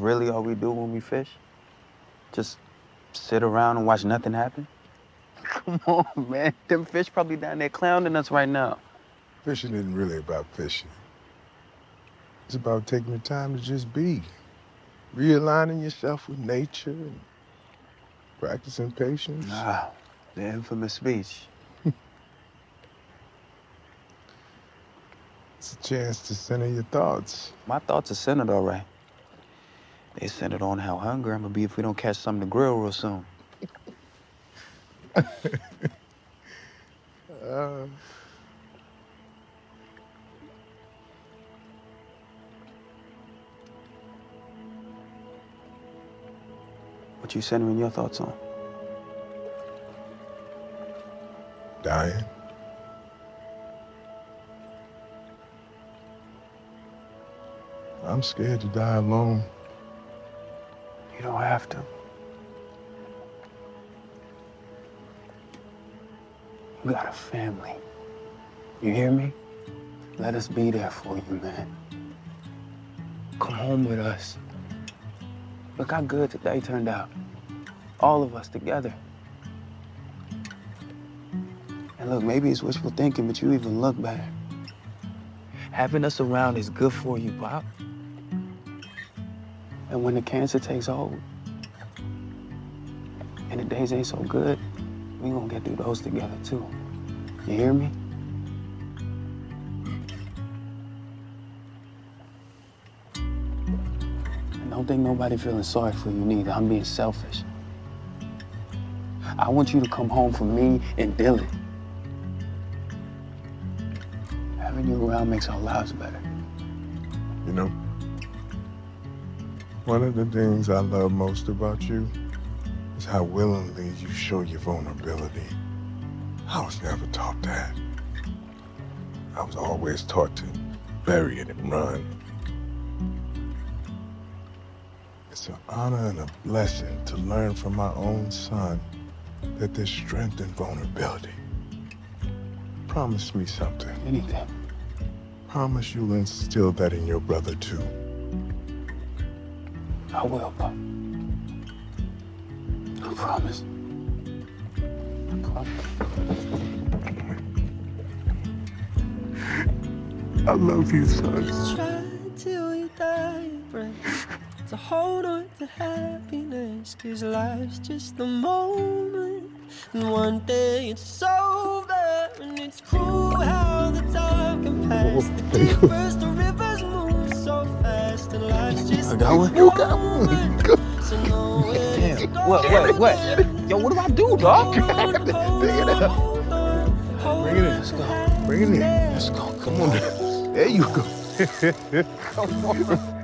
really all we do when we fish? Just sit around and watch nothing happen? Come on, man. Them fish probably down there clowning us right now. Fishing isn't really about fishing. It's about taking the time to just be. Realigning yourself with nature and practicing patience. Ah, the infamous speech. It's a chance to center your thoughts. My thoughts are centered all right. They centered on how hungry I'm gonna be if we don't catch something to grill real soon. What you centering your thoughts on? Dying. I'm scared to die alone. You don't have to. You got a family. You hear me? Let us be there for you, man. Come home with us. Look how good today turned out. All of us together. And look, maybe it's wishful thinking, but you even look better. Having us around is good for you, Pop. And when the cancer takes hold, and the days ain't so good, we gonna get through those together too. You hear me? And don't think nobody feeling sorry for you neither. I'm being selfish. I want you to come home for me and Dylan. Having you around makes our lives better. You know, one of the things I love most about you is how willingly you show your vulnerability. I was never taught that. I was always taught to bury it and run. It's an honor and a blessing to learn from my own son that there's strength in vulnerability. Promise me something. Anything. Promise you'll instill that in your brother too. I will, Pop. I promise. I promise. I love you, son. Just try till you die, breath, to hold on to happiness, 'cause life's just a moment, and one day it's over, and it's cruel how the time can pass. The deepest the rivers move so fast, and life's just I got one. You got one. Go. so know where Damn. it's going. What? Yo, what do I do, dog? Pick it up. Bring it in. Let's go. Bring it in. Let's go. Come on. There you go. Come on.